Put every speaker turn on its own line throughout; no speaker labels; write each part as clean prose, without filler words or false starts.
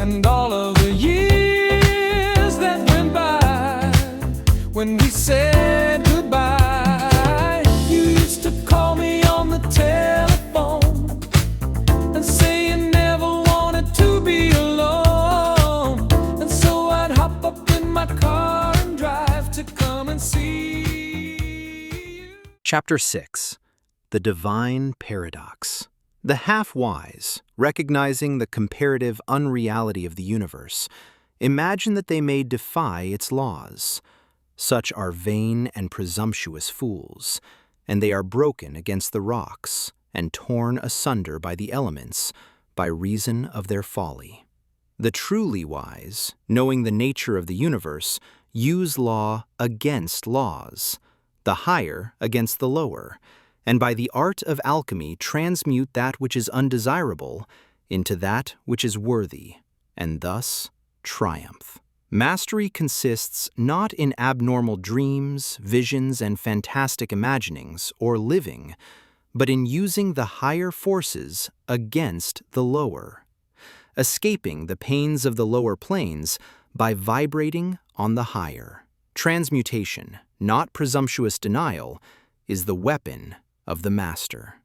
And all of the years that went by when we said goodbye, you used to call me on the telephone and say you never wanted to be alone. And so I'd hop up in my car and drive to come and see you.
Chapter 6. The Divine Paradox. The half-wise, recognizing the comparative unreality of the universe, imagine that they may defy its laws. Such are vain and presumptuous fools, and they are broken against the rocks and torn asunder by the elements by reason of their folly. The truly wise, knowing the nature of the universe, use law against laws, the higher against the lower, and by the art of alchemy transmute that which is undesirable into that which is worthy, and thus triumph. Mastery consists not in abnormal dreams, visions, and fantastic imaginings, or living, but in using the higher forces against the lower, escaping the pains of the lower planes by vibrating on the higher. Transmutation, not presumptuous denial, is the weapon of the master.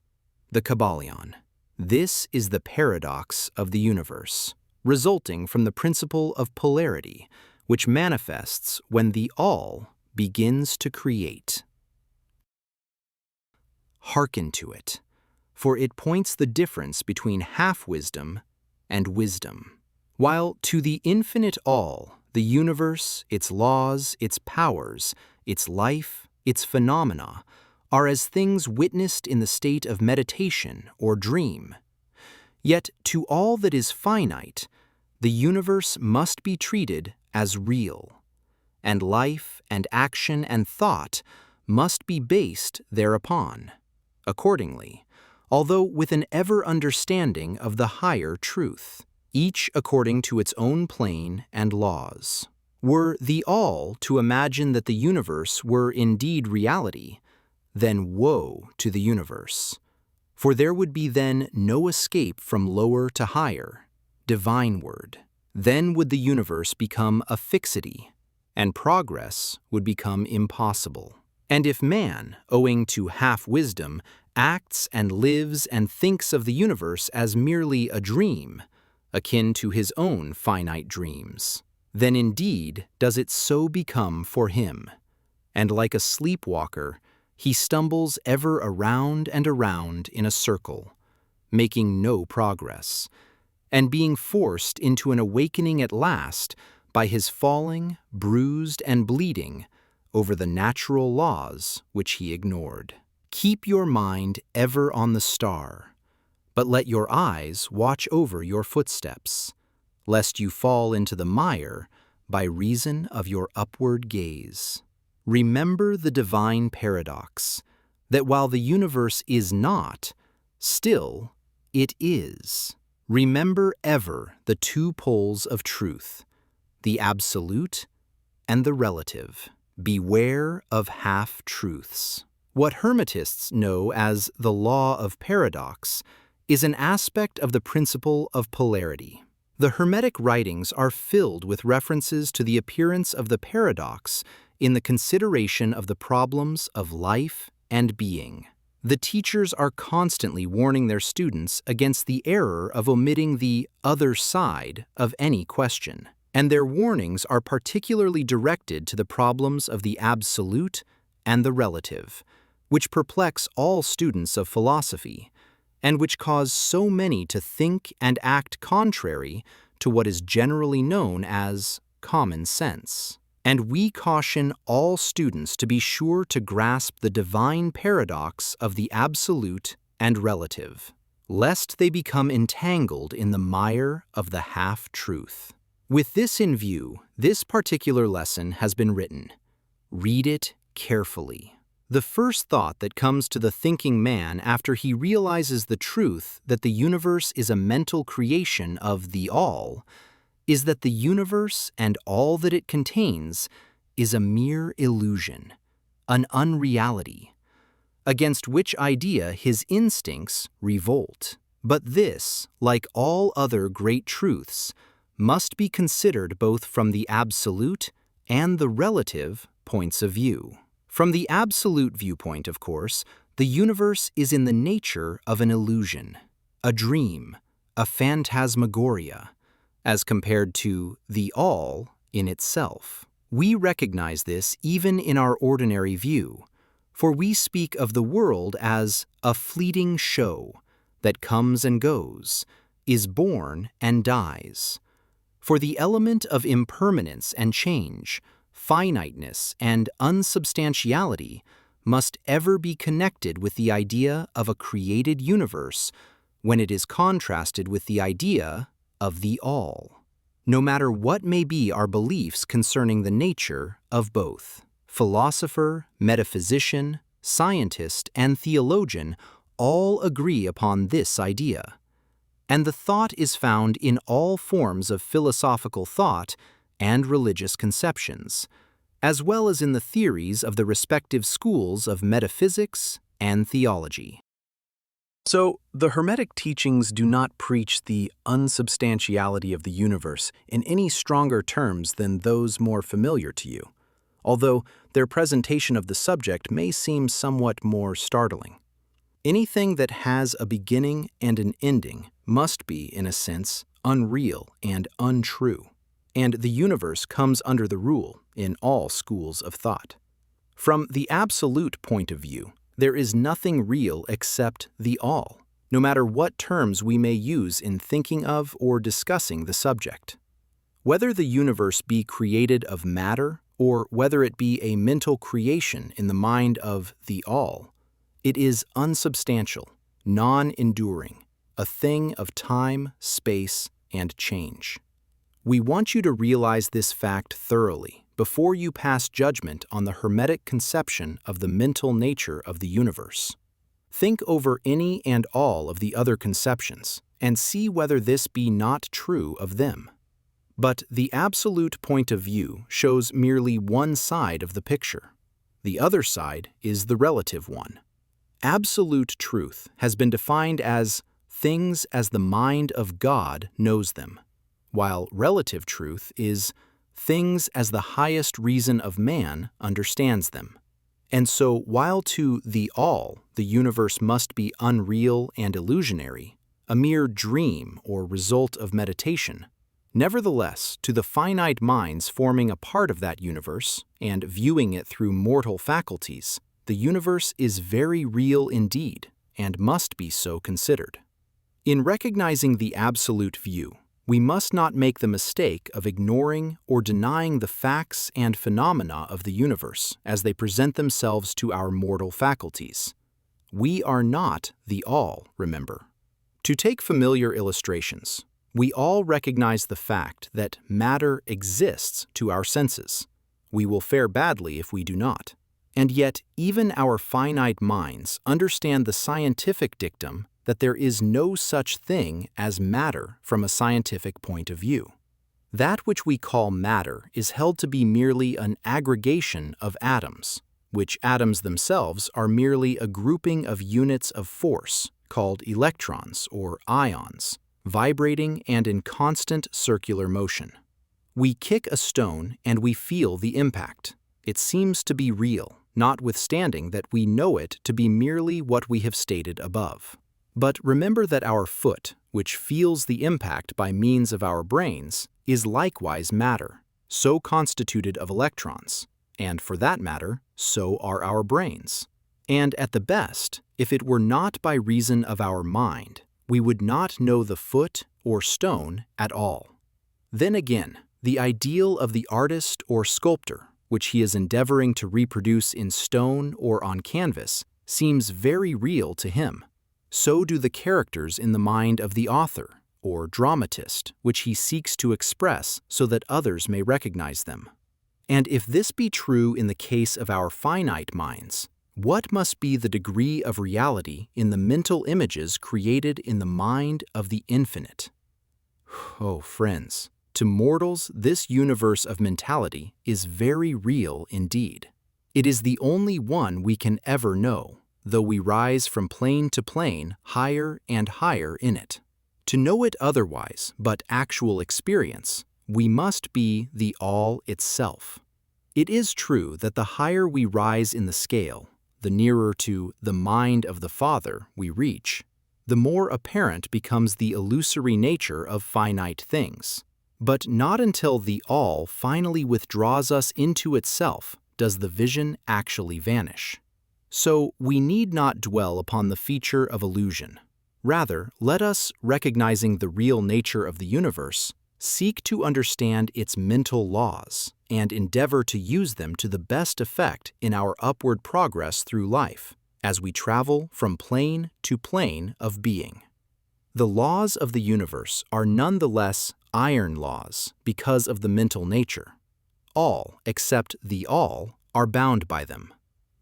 The Kybalion. This is the paradox of the universe, resulting from the principle of polarity, which manifests when the all begins to create. Hearken to it, for it points the difference between half-wisdom and wisdom. While to the infinite all, the universe, its laws, its powers, its life, its phenomena, are as things witnessed in the state of meditation or dream. Yet to all that is finite, the universe must be treated as real, and life and action and thought must be based thereupon. Accordingly, although with an ever-understanding of the higher truth, each according to its own plane and laws. Were the all to imagine that the universe were indeed reality, then woe to the universe, for there would be then no escape from lower to higher, divineward. Then would the universe become a fixity, and progress would become impossible. And if man, owing to half-wisdom, acts and lives and thinks of the universe as merely a dream, akin to his own finite dreams, then indeed does it so become for him, and like a sleepwalker, he stumbles ever around and around in a circle, making no progress, and being forced into an awakening at last by his falling, bruised, and bleeding over the natural laws which he ignored. Keep your mind ever on the star, but let your eyes watch over your footsteps, lest you fall into the mire by reason of your upward gaze. Remember the divine paradox, that while the universe is not, still it is. Remember ever the two poles of truth, the absolute and the relative. Beware of half-truths. What Hermetists know as the law of paradox is an aspect of the principle of polarity. The Hermetic writings are filled with references to the appearance of the paradox in the consideration of the problems of life and being. The teachers are constantly warning their students against the error of omitting the other side of any question, and their warnings are particularly directed to the problems of the absolute and the relative, which perplex all students of philosophy, and which cause so many to think and act contrary to what is generally known as common sense. And we caution all students to be sure to grasp the divine paradox of the absolute and relative, lest they become entangled in the mire of the half-truth. With this in view, this particular lesson has been written. Read it carefully. The first thought that comes to the thinking man after he realizes the truth that the universe is a mental creation of the all is that the universe and all that it contains is a mere illusion, an unreality, against which idea his instincts revolt. But this, like all other great truths, must be considered both from the absolute and the relative points of view. From the absolute viewpoint, of course, the universe is in the nature of an illusion, a dream, a phantasmagoria, as compared to the all in itself. We recognize this even in our ordinary view, for we speak of the world as a fleeting show that comes and goes, is born and dies. For the element of impermanence and change, finiteness and unsubstantiality must ever be connected with the idea of a created universe when it is contrasted with the idea of the all, no matter what may be our beliefs concerning the nature of both. Philosopher, metaphysician, scientist, and theologian all agree upon this idea. And the thought is found in all forms of philosophical thought and religious conceptions, as well as in the theories of the respective schools of metaphysics and theology. So, the Hermetic teachings do not preach the unsubstantiality of the universe in any stronger terms than those more familiar to you, although their presentation of the subject may seem somewhat more startling. Anything that has a beginning and an ending must be, in a sense, unreal and untrue, and the universe comes under the rule in all schools of thought. From the absolute point of view, there is nothing real except the all, no matter what terms we may use in thinking of or discussing the subject. Whether the universe be created of matter or whether it be a mental creation in the mind of the all, it is unsubstantial, non-enduring, a thing of time, space, and change. We want you to realize this fact thoroughly before you pass judgment on the Hermetic conception of the mental nature of the universe. Think over any and all of the other conceptions and see whether this be not true of them. But the absolute point of view shows merely one side of the picture. The other side is the relative one. Absolute truth has been defined as things as the mind of God knows them, while relative truth is things as the highest reason of man understands them. And so, while to the all the universe must be unreal and illusionary, a mere dream or result of meditation, nevertheless, to the finite minds forming a part of that universe and viewing it through mortal faculties, the universe is very real indeed and must be so considered. In recognizing the absolute view, we must not make the mistake of ignoring or denying the facts and phenomena of the universe as they present themselves to our mortal faculties. We are not the all, remember. To take familiar illustrations, we all recognize the fact that matter exists to our senses. We will fare badly if we do not. And yet, even our finite minds understand the scientific dictum that there is no such thing as matter from a scientific point of view. That which we call matter is held to be merely an aggregation of atoms, which atoms themselves are merely a grouping of units of force called electrons or ions, vibrating and in constant circular motion. We kick a stone and we feel the impact. It seems to be real, notwithstanding that we know it to be merely what we have stated above. But remember that our foot, which feels the impact by means of our brains, is likewise matter, so constituted of electrons, and for that matter, so are our brains. And at the best, if it were not by reason of our mind, we would not know the foot or stone at all. Then again, the ideal of the artist or sculptor, which he is endeavoring to reproduce in stone or on canvas, seems very real to him. So do the characters in the mind of the author or dramatist, which he seeks to express so that others may recognize them. And if this be true in the case of our finite minds, what must be the degree of reality in the mental images created in the mind of the infinite? Oh, friends, to mortals, this universe of mentality is very real indeed. It is the only one we can ever know, though we rise from plane to plane higher and higher in it. To know it otherwise, but actual experience, we must be the all itself. It is true that the higher we rise in the scale, the nearer to the mind of the Father we reach, the more apparent becomes the illusory nature of finite things. But not until the all finally withdraws us into itself does the vision actually vanish. So we need not dwell upon the feature of illusion. Rather, let us, recognizing the real nature of the universe, seek to understand its mental laws and endeavor to use them to the best effect in our upward progress through life, as we travel from plane to plane of being. The laws of the universe are nonetheless iron laws because of the mental nature. All, except the all, are bound by them.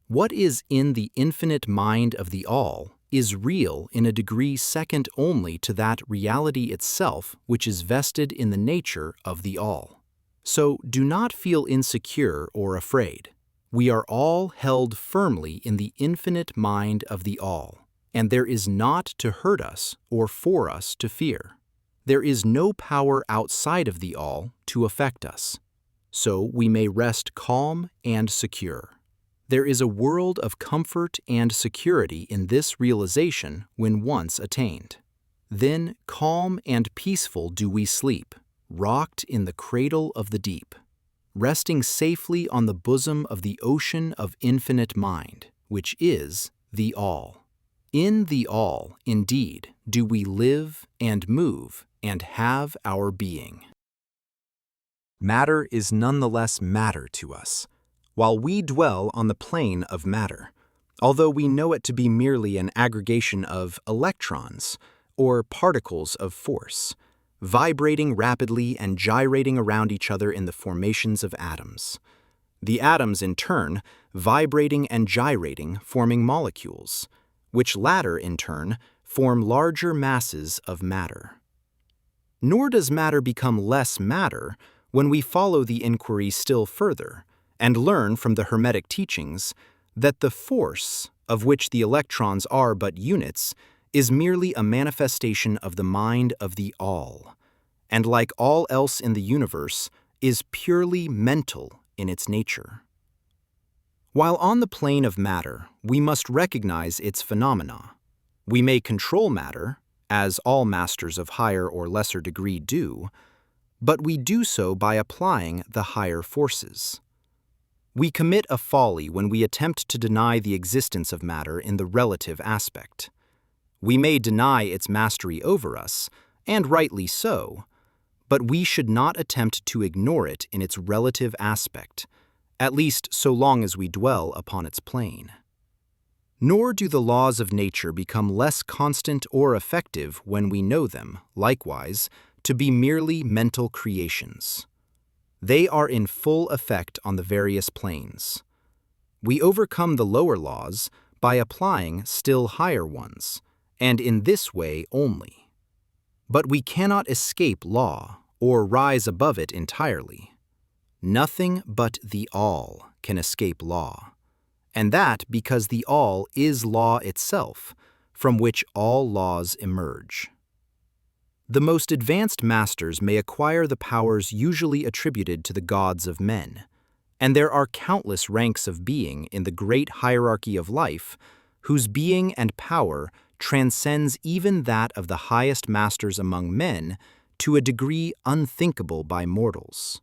What is in the infinite mind of the all is real in a degree second only to that reality itself which is vested in the nature of the all. So do not feel insecure or afraid. We are all held firmly in the infinite mind of the all, and there is naught to hurt us or for us to fear. There is no power outside of the all to affect us, so we may rest calm and secure. There is a world of comfort and security in this realization when once attained. Then calm and peaceful do we sleep, rocked in the cradle of the deep, resting safely on the bosom of the ocean of infinite mind, which is the all. In the all, indeed, do we live and move and have our being. Matter is nonetheless matter to us, while we dwell on the plane of matter, although we know it to be merely an aggregation of electrons, or particles of force, vibrating rapidly and gyrating around each other in the formations of atoms. The atoms, in turn, vibrating and gyrating, forming molecules, which latter, in turn, form larger masses of matter. Nor does matter become less matter when we follow the inquiry still further and learn from the Hermetic teachings that the force, of which the electrons are but units, is merely a manifestation of the mind of the all, and like all else in the universe, is purely mental in its nature. While on the plane of matter, we must recognize its phenomena. We may control matter, as all masters of higher or lesser degree do, but we do so by applying the higher forces. We commit a folly when we attempt to deny the existence of matter in the relative aspect. We may deny its mastery over us, and rightly so, but we should not attempt to ignore it in its relative aspect, at least so long as we dwell upon its plane. Nor do the laws of nature become less constant or effective when we know them, likewise, to be merely mental creations. They are in full effect on the various planes. We overcome the lower laws by applying still higher ones, and in this way only. But we cannot escape law or rise above it entirely. Nothing but the all can escape law, and that because the all is law itself, from which all laws emerge. The most advanced masters may acquire the powers usually attributed to the gods of men, and there are countless ranks of being in the great hierarchy of life whose being and power transcends even that of the highest masters among men to a degree unthinkable by mortals.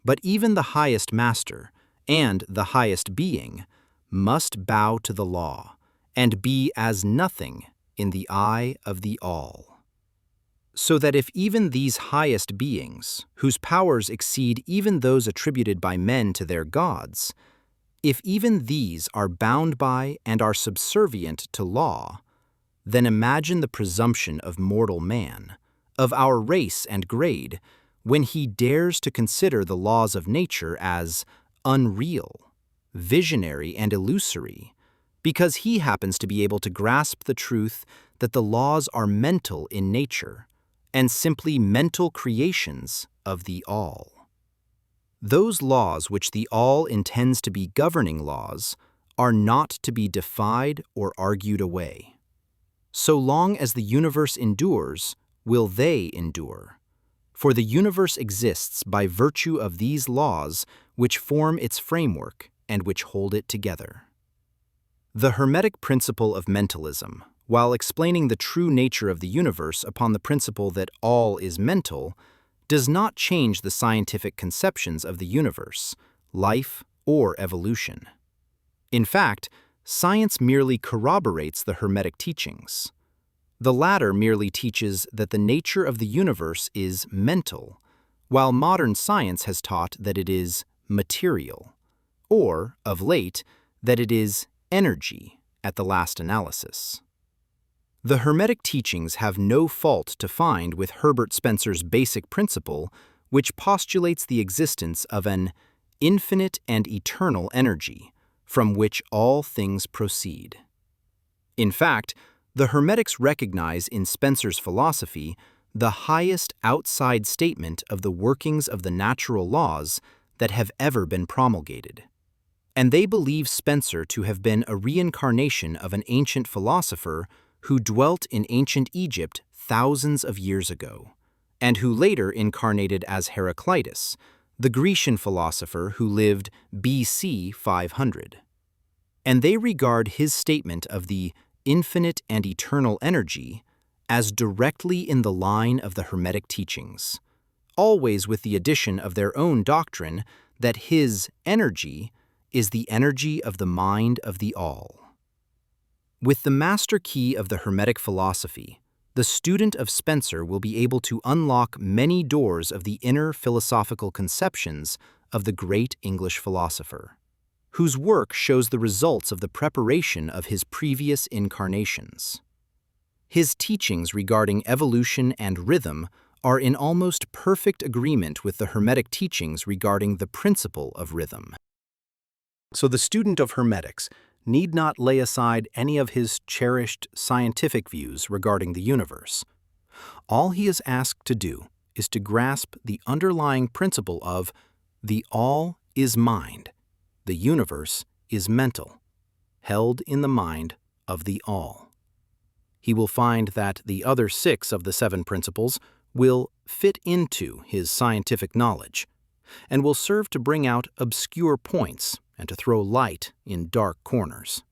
But even the highest master and the highest being must bow to the law and be as nothing in the eye of the all. So that if even these highest beings, whose powers exceed even those attributed by men to their gods, if even these are bound by and are subservient to law, then imagine the presumption of mortal man, of our race and grade, when he dares to consider the laws of nature as unreal, visionary, and illusory, because he happens to be able to grasp the truth that the laws are mental in nature, and simply mental creations of the all. Those laws which the all intends to be governing laws are not to be defied or argued away. So long as the universe endures, will they endure. For the universe exists by virtue of these laws which form its framework and which hold it together. The Hermetic principle of mentalism, while explaining the true nature of the universe upon the principle that all is mental, does not change the scientific conceptions of the universe, life, or evolution. In fact, science merely corroborates the Hermetic teachings. The latter merely teaches that the nature of the universe is mental, while modern science has taught that it is material, or, of late, that it is energy at the last analysis. The Hermetic teachings have no fault to find with Herbert Spencer's basic principle, which postulates the existence of an infinite and eternal energy, from which all things proceed. In fact, the Hermetics recognize in Spencer's philosophy the highest outside statement of the workings of the natural laws that have ever been promulgated. And they believe Spencer to have been a reincarnation of an ancient philosopher who dwelt in ancient Egypt thousands of years ago, and who later incarnated as Heraclitus, the Grecian philosopher who lived BC 500. And they regard his statement of the infinite and eternal energy as directly in the line of the Hermetic teachings, always with the addition of their own doctrine that his energy is the energy of the mind of the all. With the master key of the Hermetic philosophy, the student of Spencer will be able to unlock many doors of the inner philosophical conceptions of the great English philosopher, whose work shows the results of the preparation of his previous incarnations. His teachings regarding evolution and rhythm are in almost perfect agreement with the Hermetic teachings regarding the principle of rhythm. So the student of Hermetics need not lay aside any of his cherished scientific views regarding the universe. All he is asked to do is to grasp the underlying principle of the all is mind, the universe is mental, held in the mind of the all. He will find that the other 6 of the 7 principles will fit into his scientific knowledge and will serve to bring out obscure points and to throw light in dark corners.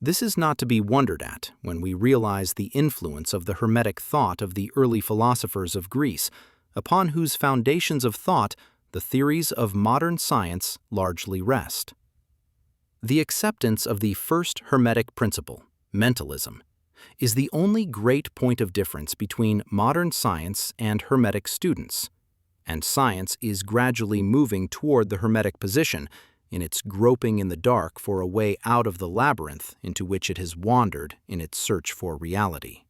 This is not to be wondered at when we realize the influence of the Hermetic thought of the early philosophers of Greece, upon whose foundations of thought the theories of modern science largely rest. The acceptance of the first Hermetic principle, mentalism, is the only great point of difference between modern science and Hermetic students, and science is gradually moving toward the Hermetic position in its groping in the dark for a way out of the labyrinth into which it has wandered in its search for reality.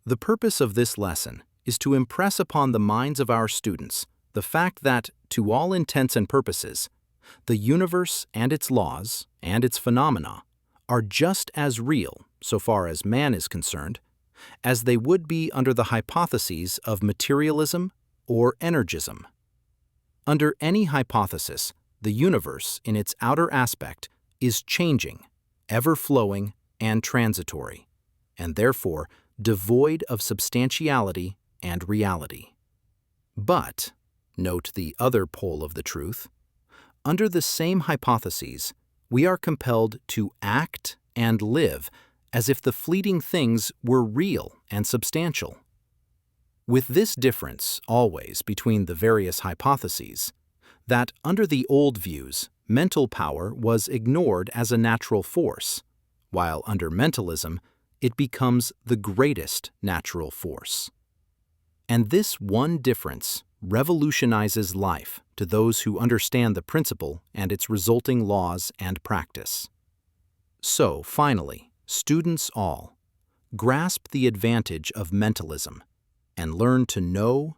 The purpose of this lesson is to impress upon the minds of our students the fact that, to all intents and purposes, the universe and its laws and its phenomena are just as real, so far as man is concerned, as they would be under the hypotheses of materialism or energism. Under any hypothesis, the universe in its outer aspect is changing, ever-flowing, and transitory, and therefore devoid of substantiality and reality. But, note the other pole of the truth, under the same hypotheses, we are compelled to act and live as if the fleeting things were real and substantial. With this difference always between the various hypotheses, that under the old views, mental power was ignored as a natural force, while under mentalism, it becomes the greatest natural force. And this one difference revolutionizes life to those who understand the principle and its resulting laws and practice. So, finally, students all, grasp the advantage of mentalism and learn to know,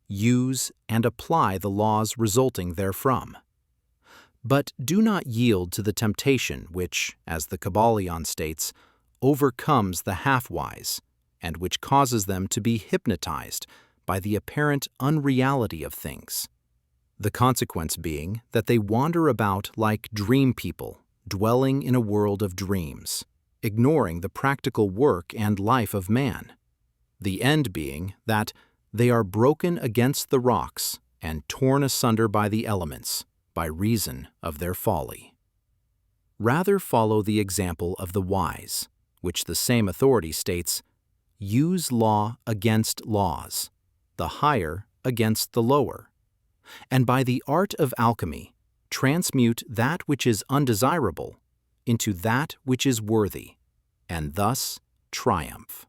use, and apply the laws resulting therefrom. But do not yield to the temptation which, as the Kybalion states, overcomes the half-wise, and which causes them to be hypnotized by the apparent unreality of things, the consequence being that they wander about like dream people, dwelling in a world of dreams, ignoring the practical work and life of man. the end being that they are broken against the rocks and torn asunder by the elements by reason of their folly. Rather follow the example of the wise, which the same authority states, use law against laws, the higher against the lower, and by the art of alchemy transmute that which is undesirable into that which is worthy, and thus triumph.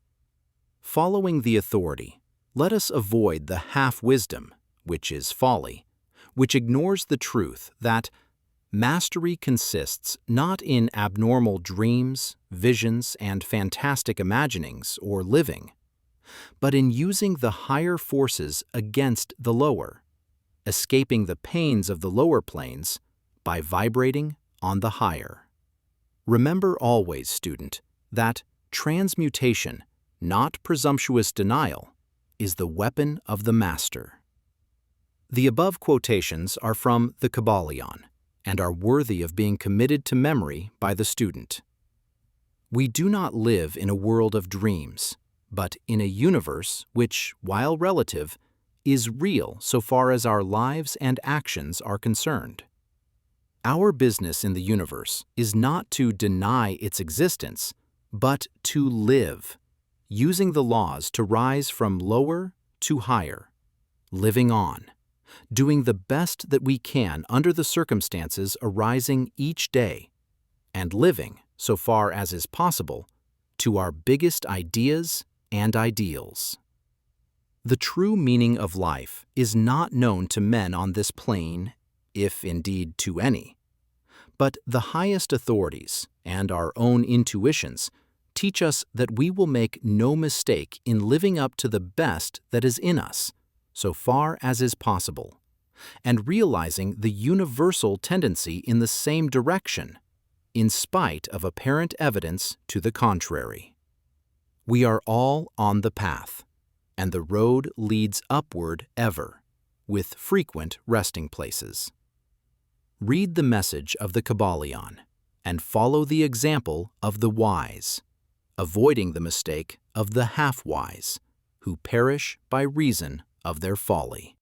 Following the authority, let us avoid the half-wisdom, which is folly, which ignores the truth that mastery consists not in abnormal dreams, visions, and fantastic imaginings or living, but in using the higher forces against the lower, escaping the pains of the lower planes by vibrating on the higher. Remember always, student, that transmutation, not presumptuous denial, is the weapon of the master. The above quotations are from the Kybalion and are worthy of being committed to memory by the student. We do not live in a world of dreams, but in a universe which, while relative, is real so far as our lives and actions are concerned. Our business in the universe is not to deny its existence, but to live, using the laws to rise from lower to higher, living on, doing the best that we can under the circumstances arising each day, and living, so far as is possible, to our biggest ideas and ideals. The true meaning of life is not known to men on this plane, if indeed to any. But the highest authorities and our own intuitions teach us that we will make no mistake in living up to the best that is in us, so far as is possible, and realizing the universal tendency in the same direction, in spite of apparent evidence to the contrary. We are all on the path, and the road leads upward ever, with frequent resting places. Read the message of the Kybalion and follow the example of the wise, avoiding the mistake of the half-wise, who perish by reason of their folly.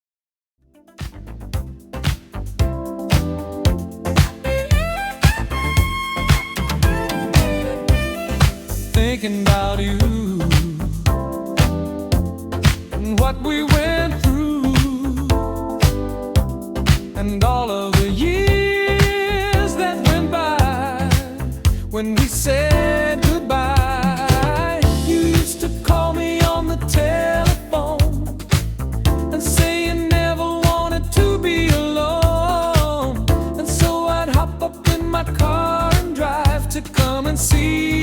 Thinking about you and what we went through, and all of the years that went by when we said goodbye. You used to call me on the telephone and say you never wanted to be alone, and so I'd hop up in my car and drive to come and see